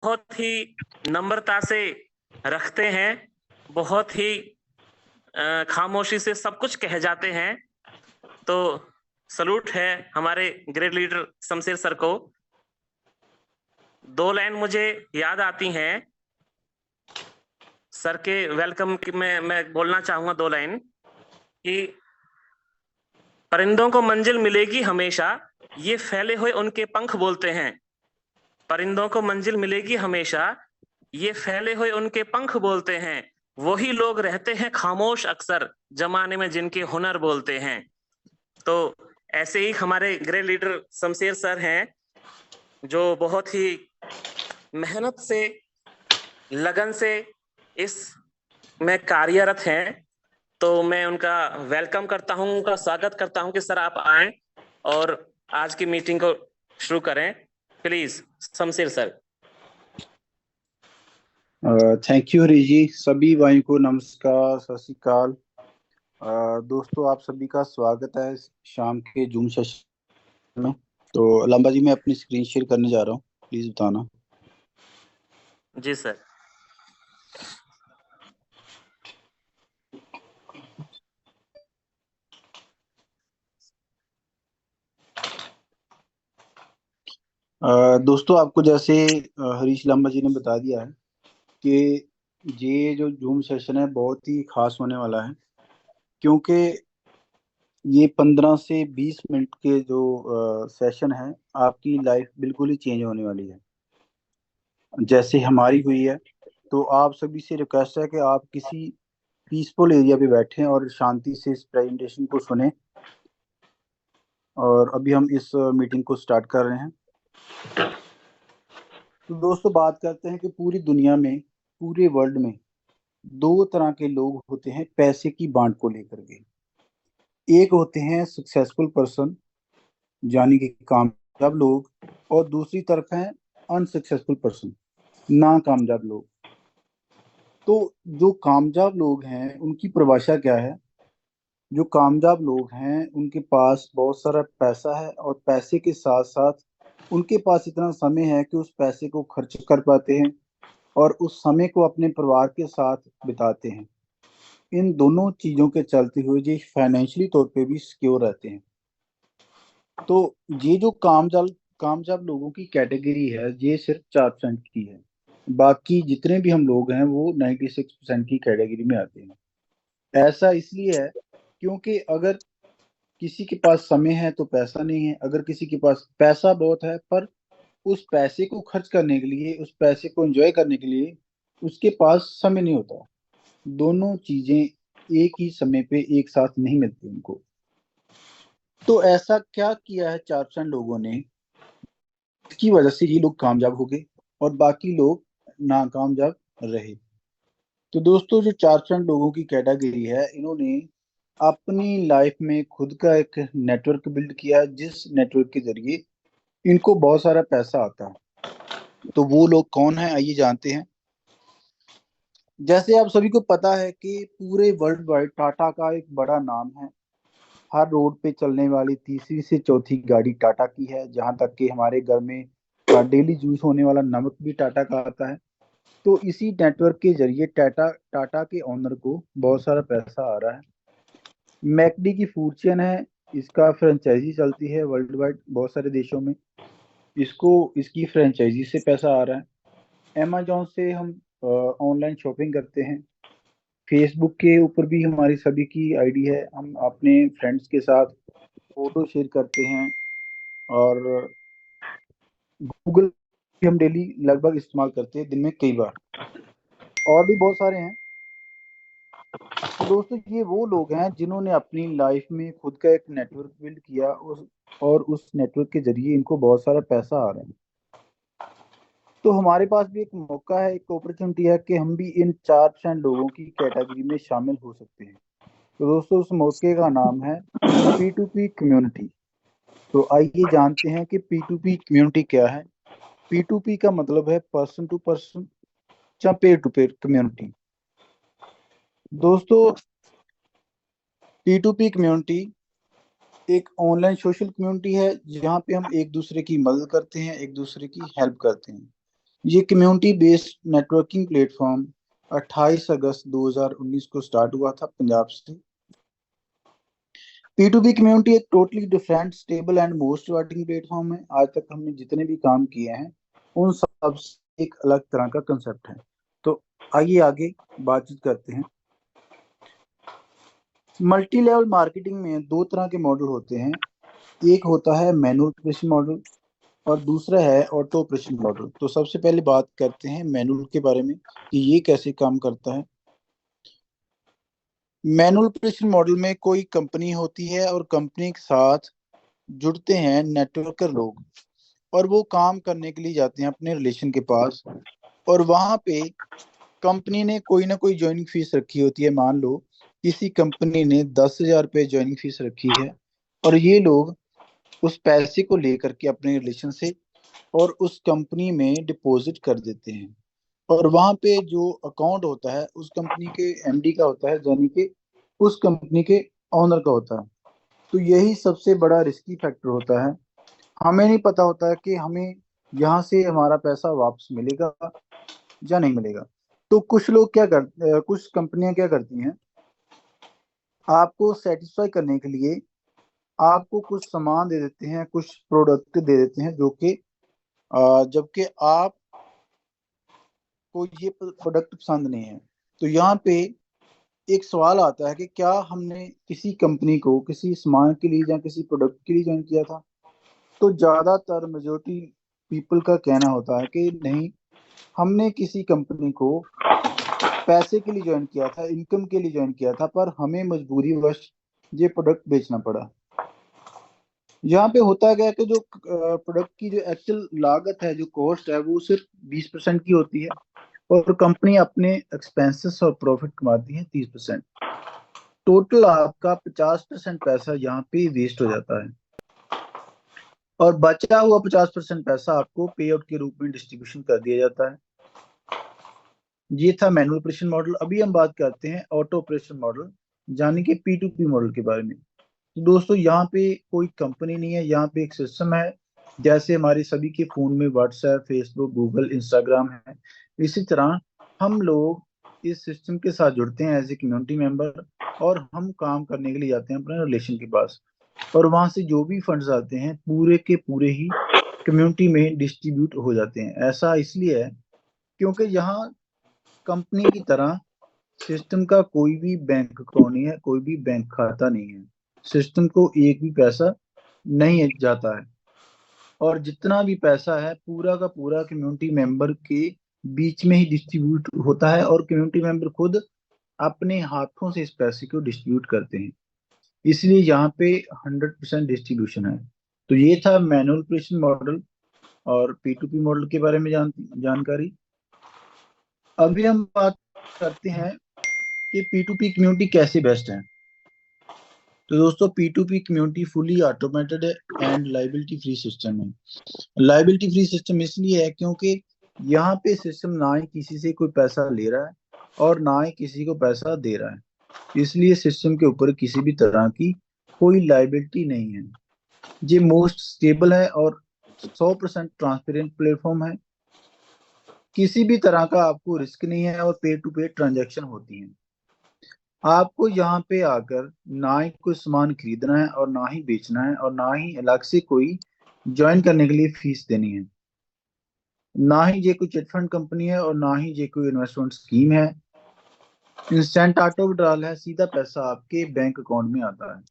बहुत ही नम्रता से रखते हैं, बहुत ही खामोशी से सब कुछ कह जाते हैं। तो सलूट है हमारे ग्रेट लीडर शमशेर सर को। 2 लाइन मुझे याद आती हैं सर के वेलकम की। मैं बोलना चाहूँगा 2 लाइन कि परिंदों को मंजिल मिलेगी हमेशा, ये फैले हुए उनके पंख बोलते हैं। परिंदों को मंजिल मिलेगी हमेशा, ये फैले हुए उनके पंख बोलते हैं। वही लोग रहते हैं खामोश अक्सर, जमाने में जिनके हुनर बोलते हैं। तो ऐसे ही हमारे ग्रेट लीडर शमशेर सर हैं, जो बहुत ही मेहनत से, लगन से इस में कार्यरत हैं। तो मैं उनका वेलकम करता हूं, उनका स्वागत करता हूं कि सर आप आएं और आज की मीटिंग को शुरू करें। Please Shamsher sir. Thank you Hari ji. सभी भाइयों को नमस्कार, सत श्री अकाल। दोस्तों, आप सभी का स्वागत है शाम के जूम सेशन में। तो लंबा जी, मैं अपनी स्क्रीन शेयर करने जा रहा हूँ, प्लीज बताना। जी सर। दोस्तों, आपको जैसे हरीश लांबा जी ने बता दिया है कि ये जो जूम सेशन है बहुत ही खास होने वाला है, क्योंकि ये 15 से 20 मिनट के जो सेशन है, आपकी लाइफ बिल्कुल ही चेंज होने वाली है, जैसे हमारी हुई है। तो आप सभी से रिक्वेस्ट है कि आप किसी पीसफुल एरिया पे बैठें और शांति से इस प्रेजेंटेशन को सुने। और अभी हम इस मीटिंग को स्टार्ट कर रहे हैं। तो दोस्तों, बात करते हैं कि पूरी दुनिया में, पूरे वर्ल्ड में 2 तरह के लोग होते हैं पैसे की बांट को लेकर के। एक होते हैं सक्सेसफुल पर्सन, यानी कि कामयाब लोग, और दूसरी तरफ है अनसक्सेसफुल पर्सन, नाकामयाब लोग। तो जो कामयाब लोग हैं उनकी परिभाषा क्या है? जो कामयाब लोग हैं उनके पास बहुत सारा पैसा है, और पैसे के साथ साथ उनके पास इतना समय है कि उस पैसे को खर्च कर पाते हैं और उस समय को अपने परिवार के साथ बिताते हैं। इन दोनों चीज़ों के चलते हुए ये फाइनेंशियली तौर पे भी सिक्योर रहते हैं। तो ये जो कामयाब कामयाब लोगों की कैटेगरी है, ये सिर्फ 4% की है। बाकी जितने भी हम लोग हैं वो 96% की कैटेगरी में आते हैं। ऐसा इसलिए है क्योंकि अगर किसी के पास समय है तो पैसा नहीं है, अगर किसी के पास पैसा बहुत है पर उस पैसे को खर्च करने के लिए, उस पैसे को एंजॉय करने के लिए उसके पास समय नहीं होता। दोनों चीजें एक ही समय पे एक साथ नहीं मिलती उनको। तो ऐसा क्या किया है 4% लोगों ने, इसकी वजह से ये लोग कामयाब हो गए और बाकी लोग नाकामयाब रहे? तो दोस्तों, जो 4% लोगों की कैटेगरी है, इन्होंने अपनी लाइफ में खुद का एक नेटवर्क बिल्ड किया, जिस नेटवर्क के जरिए इनको बहुत सारा पैसा आता है। तो वो लोग कौन है, आइए जानते हैं। जैसे आप सभी को पता है कि पूरे वर्ल्ड वाइड टाटा का एक बड़ा नाम है। हर रोड पे चलने वाली तीसरी से चौथी गाड़ी टाटा की है। जहां तक कि हमारे घर में डेली यूज होने वाला नमक भी टाटा का आता है। तो इसी नेटवर्क के जरिए टाटा टाटा के ओनर को बहुत सारा पैसा आ रहा है। मैकडी की फूड चेन है, इसका फ्रेंचाइजी चलती है वर्ल्ड वाइड बहुत सारे देशों में। इसको इसकी फ्रेंचाइजी से पैसा आ रहा है। अमेजोन से हम ऑनलाइन शॉपिंग करते हैं। फेसबुक के ऊपर भी हमारी सभी की आईडी है, हम अपने फ्रेंड्स के साथ फोटो शेयर करते हैं। और गूगल भी हम डेली लगभग इस्तेमाल करते हैं, दिन में कई बार। और भी बहुत सारे हैं। तो दोस्तों, ये वो लोग हैं जिन्होंने अपनी लाइफ में खुद का एक नेटवर्क बिल्ड किया, और उस नेटवर्क के जरिए इनको बहुत सारा पैसा आ रहा है। तो हमारे पास भी एक मौका है, एक अपॉर्चुनिटी है कि हम भी इन 4% लोगों की कैटेगरी में शामिल हो सकते हैं। तो दोस्तों, उस मौके का नाम है P2P कम्युनिटी। तो आइए जानते हैं कि P2P कम्युनिटी क्या है। P2P का मतलब है पर्सन टू पर्सन या पेयर टू पेयर कम्युनिटी। दोस्तों, P2P कम्युनिटी एक ऑनलाइन सोशल कम्युनिटी है, जहाँ पे हम एक दूसरे की मदद करते हैं, एक दूसरे की हेल्प करते हैं। ये कम्युनिटी बेस्ड नेटवर्किंग प्लेटफॉर्म 28 अगस्त 2019 को स्टार्ट हुआ था पंजाब से। P2P कम्युनिटी एक totally different, stable and most working platform है। आज तक हमने जितने भी काम किए हैं उन सब से एक अलग तरह का कंसेप्ट है। तो आइए आगे बातचीत करते हैं। मल्टी लेवल मार्केटिंग में दो तरह के मॉडल होते हैं। एक होता है मैनुअल ऑपरेशन मॉडल और दूसरा है ऑटो ऑपरेशन मॉडल। तो सबसे पहले बात करते हैं मैनुअल के बारे में कि ये कैसे काम करता है। मैनुअल ऑपरेशन मॉडल में कोई कंपनी होती है और कंपनी के साथ जुड़ते हैं नेटवर्कर लोग, और वो काम करने के लिए जाते हैं अपने रिलेशन के पास, और वहां पे कंपनी ने कोई ना कोई ज्वाइनिंग फीस रखी होती है। मान लो किसी कंपनी ने 10,000 रुपये ज्वाइनिंग फीस रखी है, और ये लोग उस पैसे को लेकर के अपने रिलेशन से और उस कंपनी में डिपॉजिट कर देते हैं, और वहां पे जो अकाउंट होता है उस कंपनी के एमडी का होता है, यानी कि उस कंपनी के ऑनर का होता है। तो यही सबसे बड़ा रिस्की फैक्टर होता है। हमें नहीं पता होता है कि हमें यहाँ से हमारा पैसा वापस मिलेगा या नहीं मिलेगा। तो कुछ लोग कुछ कंपनियां क्या करती हैं, आपको सेटिस्फाई करने के लिए आपको कुछ सामान दे देते हैं, कुछ प्रोडक्ट दे देते हैं, जो कि जबकि आप को ये प्रोडक्ट पसंद नहीं है। तो यहाँ पे एक सवाल आता है कि क्या हमने किसी कंपनी को किसी सामान के लिए या किसी प्रोडक्ट के लिए ज्वाइन किया था। तो ज्यादातर मेजोरिटी पीपल का कहना होता है कि नहीं, हमने किसी कंपनी को पैसे के लिए ज्वाइन किया था, इनकम के लिए ज्वाइन किया था, पर हमें मजबूरी वश ये प्रोडक्ट बेचना पड़ा। यहाँ पे होता क्या है कि जो प्रोडक्ट की जो एक्चुअल लागत है, जो कॉस्ट है, वो सिर्फ 20% की होती है, और कंपनी अपने एक्सपेंसेस और प्रॉफिट कमाती है 30%। टोटल आपका 50% पैसा यहाँ पे वेस्ट हो जाता है, और बचा हुआ 50% पैसा आपको पे आउट के रूप में डिस्ट्रीब्यूशन कर दिया जाता है। ये था मैनुअल ऑपरेशन मॉडल। अभी हम बात करते हैं ऑटो ऑपरेशन मॉडल, यानी कि P2P मॉडल के बारे में। तो दोस्तों, यहाँ पे कोई कंपनी नहीं है, यहाँ पे एक सिस्टम है। जैसे हमारे सभी के फोन में व्हाट्सएप, फेसबुक, गूगल, इंस्टाग्राम है, इसी तरह हम लोग इस सिस्टम के साथ जुड़ते हैं एज ए कम्युनिटी मेंबर, और हम काम करने के लिए जाते हैं अपने रिलेशन के पास, और वहां से जो भी फंड्स आते हैं पूरे के पूरे ही कम्युनिटी में डिस्ट्रीब्यूट हो जाते हैं। ऐसा इसलिए है क्योंकि यहाँ कंपनी की तरह सिस्टम का कोई भी बैंक अकाउंट नहीं है, कोई भी बैंक खाता नहीं है। सिस्टम को एक भी पैसा नहीं जाता है, और जितना भी पैसा है पूरा का पूरा कम्युनिटी मेंबर के बीच में ही डिस्ट्रीब्यूट होता है, और कम्युनिटी मेंबर खुद अपने हाथों से इस पैसे को डिस्ट्रीब्यूट करते हैं। इसलिए यहाँ पे 100% डिस्ट्रीब्यूशन है। तो ये था मैनुअल ऑपरेशन मॉडल और P2P मॉडल के बारे में जानकारी। अभी हम बात करते हैं कि P2P कम्युनिटी कैसे बेस्ट है। तो दोस्तों, P2P community fully automated and liability free system है। लाइबिलिटी फ्री सिस्टम इसलिए है क्योंकि यहाँ पे सिस्टम ना ही किसी से कोई पैसा ले रहा है और ना ही किसी को पैसा दे रहा है, इसलिए सिस्टम के ऊपर किसी भी तरह की कोई लाइबिलिटी नहीं है। ये मोस्ट स्टेबल है और 100% ट्रांसपेरेंट प्लेटफॉर्म है। किसी भी तरह का आपको रिस्क नहीं है, और पे टू पे ट्रांजेक्शन होती है। आपको यहाँ पे आकर ना ही कोई सामान खरीदना है और ना ही बेचना है, और ना ही अलग से कोई ज्वाइन करने के लिए फीस देनी है। ना ही ये कोई चिट फंड कंपनी है और ना ही ये कोई इन्वेस्टमेंट स्कीम है। इंस्टेंट ऑटो विड्रॉल है, सीधा पैसा आपके बैंक अकाउंट में आता है।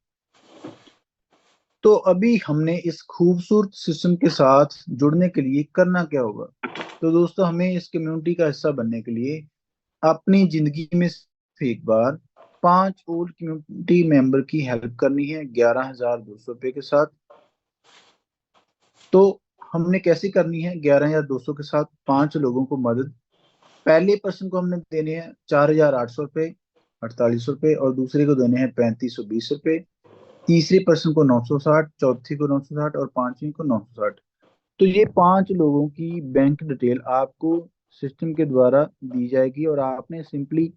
तो अभी हमने इस खूबसूरत सिस्टम के साथ जुड़ने के लिए करना क्या होगा। तो दोस्तों, हमें इस कम्युनिटी का हिस्सा बनने के लिए अपनी जिंदगी में सिर्फ एक बार 5 ओल्ड कम्युनिटी मेंबर की हेल्प करनी है 11,200 रुपये के साथ। तो हमने कैसे करनी है 11,200 के साथ 5 लोगों को मदद। पहले पर्सन को हमने देने हैं 4,800 रुपये, 48 रुपये, और दूसरे को देने हैं 3,520 रुपये। तीसरे पर्सन को 960, चौथे को 960, और पांचवी को 960। तो ये 5 लोगों की बैंक डिटेल आपको सिस्टम के द्वारा दी जाएगी, और आपने सिंपली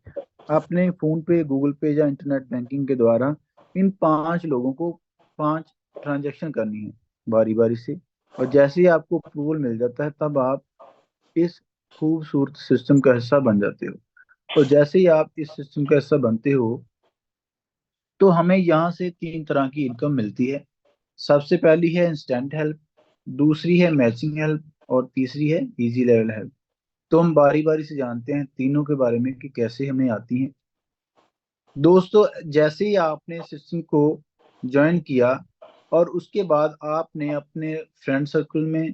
अपने फोन पे, गूगल पे या इंटरनेट बैंकिंग के द्वारा इन 5 लोगों को 5 ट्रांजैक्शन करनी है बारी बारी से। और जैसे ही आपको अप्रूवल मिल जाता है, तब आप इस खूबसूरत सिस्टम का हिस्सा बन जाते हो। और जैसे ही आप इस सिस्टम का हिस्सा बनते हो तो हमें यहाँ से तीन तरह की इनकम मिलती है। सबसे पहली है इंस्टेंट हेल्प, दूसरी है मैचिंग हेल्प, और तीसरी है इजी लेवल हेल्प। तो हम बारी बारी से जानते हैं तीनों के बारे में कि कैसे हमें आती हैं। दोस्तों, जैसे ही आपने सिस्टम को ज्वाइन किया और उसके बाद आपने अपने फ्रेंड सर्कल में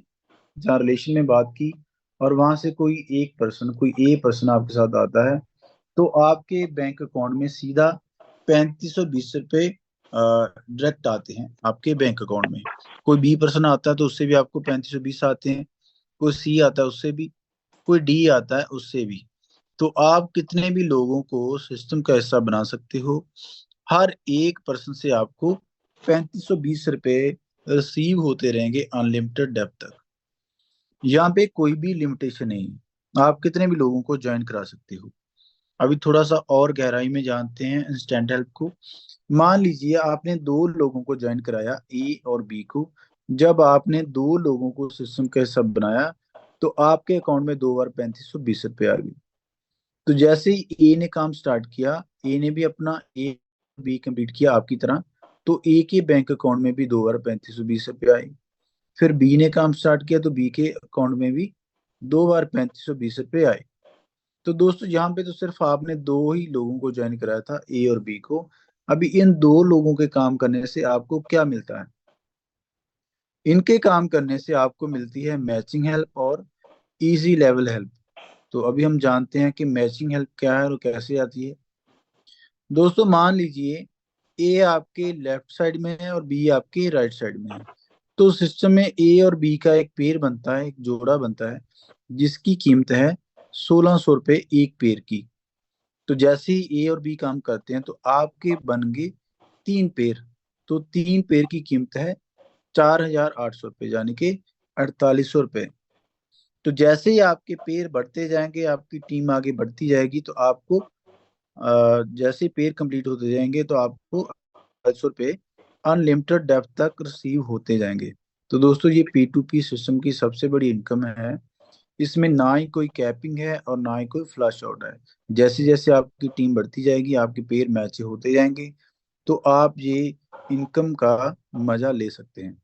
जहाँ रिलेशन में बात की, और वहां से कोई ए पर्सन आपके साथ आता है, तो आपके बैंक अकाउंट में सीधा 3520 रुपये डायरेक्ट आते हैं आपके बैंक अकाउंट में। कोई बी पर्सन आता है तो उससे भी आपको 3520 आते हैं, कोई सी आता है उससे भी, कोई डी आता है उससे भी। तो आप कितने भी लोगों को सिस्टम का हिस्सा बना सकते हो। हर एक पर्सन से आपको 3520 रुपये रिसीव होते रहेंगे अनलिमिटेड डेप तक। यहाँ पे कोई भी लिमिटेशन नहीं है, आप कितने भी लोगों को ज्वाइन करा सकते हो। अभी थोड़ा सा और गहराई में जानते हैं इंस्टेंट हेल्प को। मान लीजिए आपने दो लोगों को ज्वाइन कराया, ए और बी को। जब आपने दो लोगों को सिस्टम का हिस्सा बनाया तो आपके अकाउंट में 2 बार 3520 रुपये आ गए। तो जैसे ही ए ने काम स्टार्ट किया, ए ने भी अपना ए बी कंप्लीट किया आपकी तरह, तो ए के बैंक अकाउंट में भी 2 बार 3520 रुपये आए। फिर बी ने काम स्टार्ट किया तो बी के अकाउंट में भी 2 बार 3520 रुपये आए। तो दोस्तों, यहाँ पे तो सिर्फ आपने दो ही लोगों को ज्वाइन कराया था, ए और बी को। अभी इन दो लोगों के काम करने से आपको क्या मिलता है? इनके काम करने से आपको मिलती है मैचिंग हेल्प और इजी लेवल हेल्प। तो अभी हम जानते हैं कि मैचिंग हेल्प क्या है और कैसे आती है। दोस्तों, मान लीजिए ए आपके लेफ्ट साइड में है और बी आपके राइट साइड में है। तो सिस्टम में ए और बी का एक पेयर बनता है, एक जोड़ा बनता है, जिसकी कीमत है 1600 रुपये एक पेयर की। तो जैसे ही ए और बी काम करते हैं तो आपके बन गए तीन पेड़। तो तीन पेड़ की कीमत है 4800 रुपये, यानी कि 4800 रुपये। तो जैसे ही आपके पेड़ बढ़ते जाएंगे, आपकी टीम आगे बढ़ती जाएगी, तो आपको जैसे ही पेड़ कंप्लीट होते जाएंगे तो आपको 4800 रुपये अनलिमिटेड डेप्थ तक रिसीव होते जाएंगे। तो दोस्तों, ये P2P सिस्टम की सबसे बड़ी इनकम है। इसमें ना ही कोई कैपिंग है और ना ही कोई फ्लश आउट है। जैसे जैसे आपकी टीम बढ़ती जाएगी, आपके पेयर मैच होते जाएंगे, तो आप ये इनकम का मजा ले सकते हैं।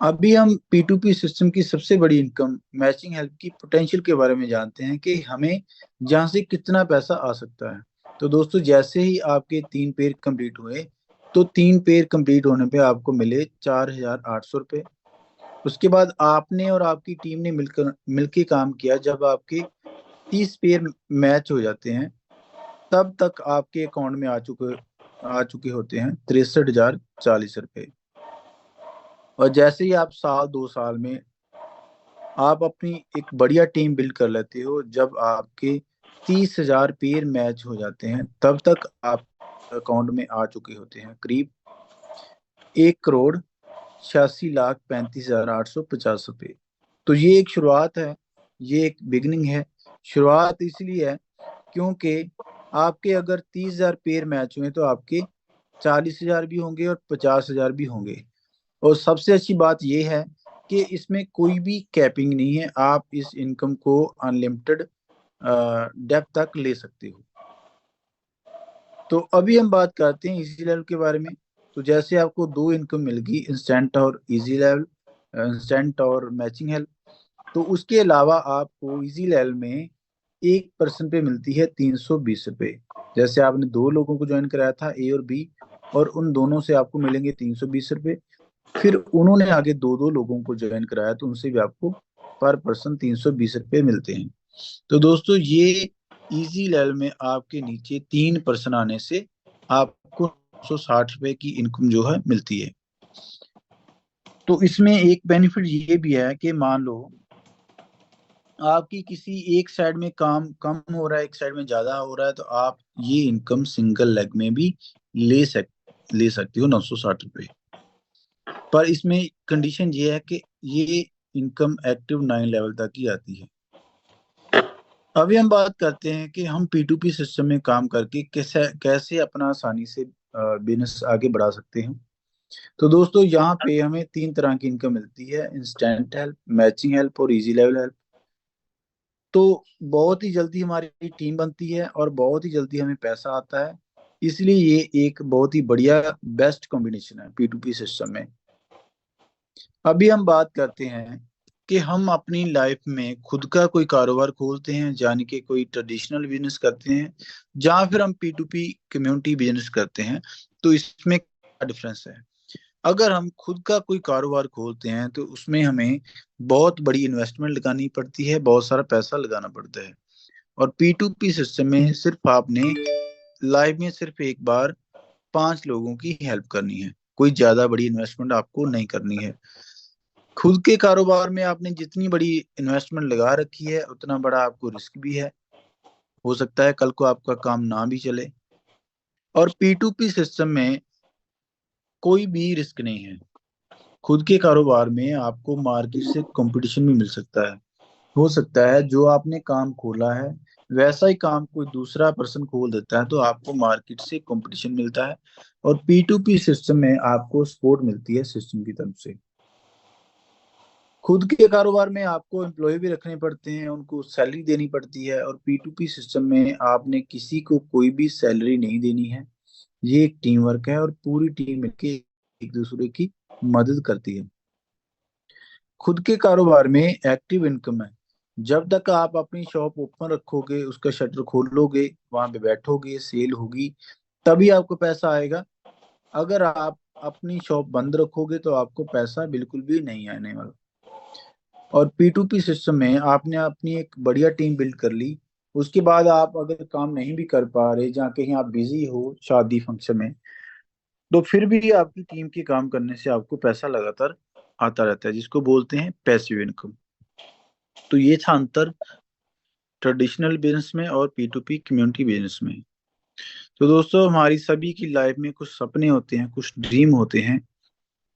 अभी हम P2P सिस्टम की सबसे बड़ी इनकम मैचिंग हेल्प की पोटेंशियल के बारे में जानते हैं कि हमें जहाँ से कितना पैसा आ सकता है। तो दोस्तों, जैसे ही आपके तीन पेयर कंप्लीट हुए, तो तीन पेयर कंप्लीट होने पे आपको मिले 4800 रुपये। उसके बाद आपने और आपकी टीम ने मिलकर काम किया। जब आपके 30 पेयर मैच हो जाते हैं, तब तक आपके अकाउंट में आ चुके होते हैं 63,040 रुपये। और जैसे ही आप साल 2 साल में आप अपनी एक बढ़िया टीम बिल्ड कर लेते हो, जब आपके 30,000 पेयर मैच हो जाते हैं, तब तक आप अकाउंट में आ चुके होते हैं करीब 1,86,35,850 रुपये। तो ये एक शुरुआत है, ये एक बिगनिंग है। शुरुआत इसलिए है क्योंकि आपके अगर 30,000 पेयर मैच हुए तो आपके 40,000 भी होंगे और 50,000 भी होंगे। और सबसे अच्छी बात यह है कि इसमें कोई भी कैपिंग नहीं है, आप इस इनकम को अनलिमिटेड डेप्थ तक ले सकते हो। तो अभी हम बात करते हैं इजी लेवल के बारे में। तो जैसे आपको दो इनकम मिल गई, इंस्टेंट और इजी लेवल, इंस्टेंट और मैचिंग हेल्प, तो उसके अलावा आपको इजी लेवल में एक पर्सन पे मिलती है 320 रुपये। जैसे आपने दो लोगों को ज्वाइन कराया था, ए और बी, और उन दोनों से आपको मिलेंगे 320 रुपये। फिर उन्होंने आगे दो दो लोगों को ज्वाइन कराया तो उनसे भी आपको पर पर्सन 320 रुपये मिलते हैं। तो दोस्तों, ये इजी लेवल में आपके नीचे तीन पर्सन आने से आपको 160 रुपये की इनकम जो है मिलती है। तो इसमें एक बेनिफिट ये भी है कि मान लो आपकी किसी एक साइड में काम कम हो रहा है, एक साइड में ज्यादा हो रहा है, तो आप ये इनकम सिंगल लेग में भी ले सकते हो 960 रुपये। पर इसमें कंडीशन ये है कि ये इनकम एक्टिव 9 लेवल तक ही आती है। अभी हम बात करते हैं कि हम P2P सिस्टम में काम करके कैसे कैसे अपना आसानी से बिजनेस आगे बढ़ा सकते हैं। तो दोस्तों यहाँ पे हमें 3 तरह की इनकम मिलती है, इंस्टेंट हेल्प, मैचिंग हेल्प और इजी लेवल हेल्प। तो बहुत ही जल्दी हमारी टीम बनती है और बहुत ही जल्दी हमें पैसा आता है, इसलिए ये एक बहुत ही बढ़िया बेस्ट कॉम्बिनेशन है P2P सिस्टम में। अभी हम बात करते हैं कि हम अपनी लाइफ में खुद का कोई कारोबार खोलते हैं, यानी कि कोई ट्रेडिशनल बिजनेस करते हैं, जहाँ फिर हम P2P कम्युनिटी बिजनेस करते हैं। तो इसमें क्या डिफरेंस है? अगर हम खुद का कोई कारोबार खोलते हैं तो उसमें हमें बहुत बड़ी इन्वेस्टमेंट लगानी पड़ती है, बहुत सारा पैसा लगाना पड़ता है। और P2P सिस्टम में सिर्फ आपने लाइफ में सिर्फ एक बार 5 लोगों की हेल्प करनी है, कोई ज्यादा बड़ी इन्वेस्टमेंट आपको नहीं करनी है। खुद के कारोबार में आपने जितनी बड़ी इन्वेस्टमेंट लगा रखी है उतना बड़ा आपको रिस्क भी है, हो सकता है कल को आपका काम ना भी चले। और P2P सिस्टम में कोई भी रिस्क नहीं है। खुद के कारोबार में आपको मार्केट से कंपटीशन भी मिल सकता है। हो सकता है जो आपने काम खोला है वैसा ही काम कोई दूसरा पर्सन खोल देता है, तो आपको मार्केट से कंपटीशन मिलता है। और P2P सिस्टम में आपको सपोर्ट मिलती है सिस्टम की तरफ से। खुद के कारोबार में आपको एम्प्लॉय भी रखने पड़ते हैं, उनको सैलरी देनी पड़ती है। और P2P सिस्टम में आपने किसी को कोई भी सैलरी नहीं देनी है। ये एक टीम वर्क है और पूरी टीम मिलके एक दूसरे की मदद करती है। खुद के कारोबार में एक्टिव इनकम है। जब तक आप अपनी शॉप ओपन रखोगे, उसका शटर खोलोगे, वहां पे बैठोगे, सेल होगी, तभी आपको पैसा आएगा। अगर आप अपनी शॉप बंद रखोगे तो आपको पैसा बिल्कुल भी नहीं आने वाला। और P2P सिस्टम में आपने अपनी एक बढ़िया टीम बिल्ड कर ली, उसके बाद आप अगर काम नहीं भी कर पा रहे, जहाँ कहीं आप बिजी हो शादी फंक्शन में, तो फिर भी आपकी टीम के काम करने से आपको पैसा लगातार आता रहता है, जिसको बोलते हैं पैसिव इनकम। तो ये था अंतर ट्रेडिशनल बिजनेस में और P2P कम्युनिटी बिजनेस में। तो दोस्तों हमारी सभी की लाइफ में कुछ सपने होते हैं, कुछ ड्रीम होते हैं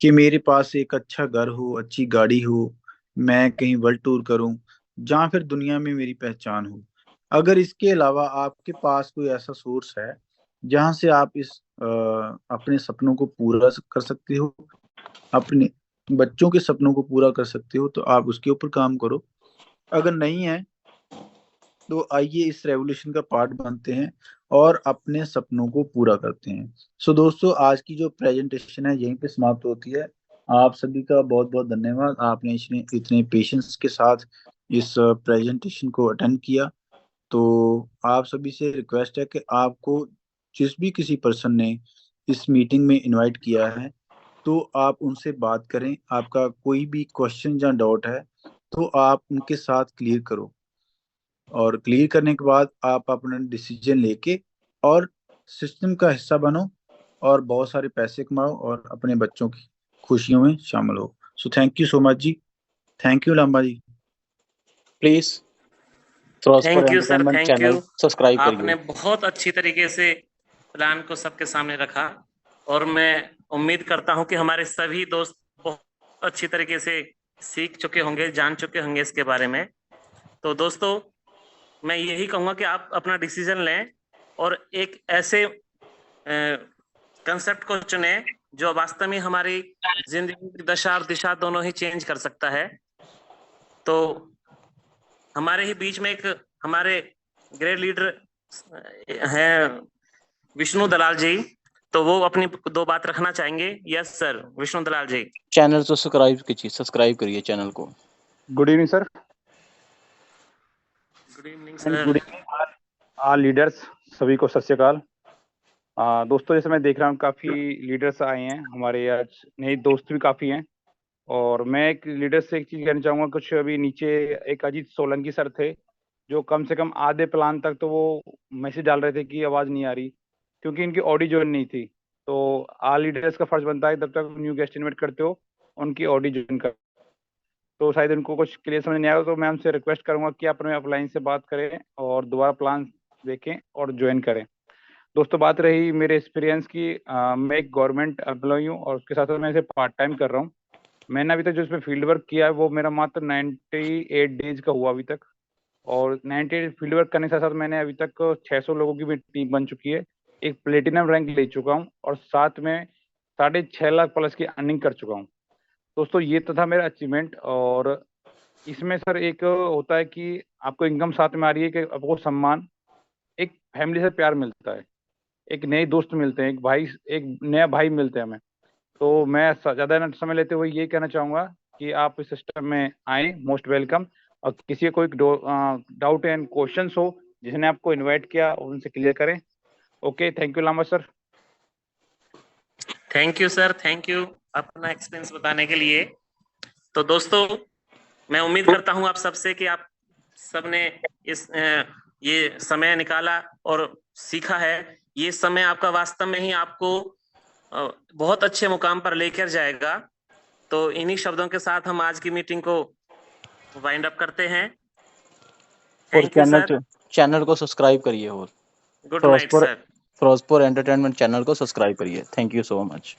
कि मेरे पास एक अच्छा घर हो, अच्छी गाड़ी हो, मैं कहीं वर्ल्ड टूर करूं, जहां फिर दुनिया में मेरी पहचान हो। अगर इसके अलावा आपके पास कोई ऐसा सोर्स है जहां से आप अपने सपनों को पूरा कर सकते हो, अपने बच्चों के सपनों को पूरा कर सकते हो, तो आप उसके ऊपर काम करो। अगर नहीं है तो आइए इस रेवोल्यूशन का पार्ट बनते हैं और अपने सपनों को पूरा करते हैं। सो दोस्तों आज की जो प्रेजेंटेशन है यहीं पे समाप्त होती है। आप सभी का बहुत बहुत धन्यवाद, आपने इतने इतने पेशेंस के साथ इस प्रेजेंटेशन को अटेंड किया। तो आप सभी से रिक्वेस्ट है कि आपको जिस भी किसी पर्सन ने इस मीटिंग में इनवाइट किया है, तो आप उनसे बात करें। आपका कोई भी क्वेश्चन या डाउट है तो आप उनके साथ क्लियर करो, और क्लियर करने के बाद आप अपना डिसीजन लेके और सिस्टम का हिस्सा बनो और बहुत सारे पैसे कमाओ और अपने बच्चों की खुशियों में शामिल हो। So thank you so much जी। Thank you Lamba ji. Please prosper thank you sir, entertainment thank you. Channel subscribe आपने करिए। बहुत अच्छी तरीके से प्लान को सबके सामने रखा और मैं उम्मीद करता हूं कि हमारे सभी दोस्त बहुत अच्छी तरीके से सीख चुके होंगे, जान चुके होंगे इसके बारे में। तो दोस्तों मैं यही कहूंगा कि आप अपना डिसीजन लें और एक ऐसे कंसेप्ट को चुने जो वास्तव में हमारी जिंदगी की दशा और दिशा दोनों ही चेंज कर सकता है। तो हमारे ही बीच में एक हमारे ग्रेट लीडर हैं विष्णु दलाल जी, तो वो अपनी 2 बात रखना चाहेंगे। यस सर, विष्णु दलाल जी। चैनल को सब्सक्राइब करिए चैनल को। Good evening sir. Good evening and sir. Good evening all leaders, सभी को सत श्री अकाल। दोस्तों जैसे मैं देख रहा हूँ काफ़ी लीडर्स आए हैं हमारे, आज नए दोस्त भी काफ़ी हैं। और मैं एक लीडर से एक चीज़ कहना चाहूँगा, कुछ अभी नीचे एक अजीत सोलंकी सर थे जो कम से कम आधे प्लान तक तो वो मैसेज डाल रहे थे कि आवाज़ नहीं आ रही, क्योंकि इनकी ऑडियो ज्वाइन नहीं थी। तो ऑल लीडर्स का फर्ज बनता है जब तक न्यू गेस्ट इन्वाइट करते हो उनकी ऑडियो ज्वाइन कर। तो शायद उनको कुछ क्लियर समझ नहीं आया, तो मैं उनसे रिक्वेस्ट करूंगा कि अपने अपलाइन से बात करें और दोबारा प्लान देखें और ज्वाइन करें। दोस्तों बात रही मेरे एक्सपीरियंस की, मैं एक गवर्नमेंट एम्प्लॉय हूँ और उसके साथ साथ मैं इसे पार्ट टाइम कर रहा हूँ। मैंने अभी तक जो इसमें फील्ड वर्क किया है वो मेरा मात्र 98 डेज का हुआ अभी तक। और 98 फील्ड वर्क करने के साथ साथ मैंने अभी तक 600 लोगों की भी टीम बन चुकी है, एक प्लेटिनम रैंक ले चुका हूँ, और साथ में 6.5 लाख प्लस की अर्निंग कर चुका हूँ। दोस्तों ये तो था मेरा अचीवमेंट। और इसमें सर एक होता है कि आपको इनकम साथ में आ रही है, कि आपको सम्मान, एक फैमिली से प्यार मिलता है, एक नए दोस्त मिलते हैं, एक नया भाई मिलते हैं हमें। तो मैं ज़्यादा ना समय लेते हुए ये कहना चाहूँगा कि आप इस सिस्टम में आएँ, मोस्ट वेलकम। और किसी का कोई डाउट एंड क्वेश्चंस हो, जिसने आपको इनवाइट किया, उनसे क्लियर करें। Okay, thank you Lama sir. Thank you sir, thank you अपना एक्सपीरियंस बताने के लिए। तो दोस्तों मैं उम्मीद करता हूं आप सबसे कि आप सबने ये समय निकाला और सीखा है। ये समय आपका वास्तव में ही आपको बहुत अच्छे मुकाम पर लेकर जाएगा। तो इन्हीं शब्दों के साथ हम आज की मीटिंग को वाइंड अप करते हैं। और थैंक यू सर। चैनल को सब्सक्राइब करिए और good night sir. Prosper entertainment channel को सब्सक्राइब करिए। Thank you so much.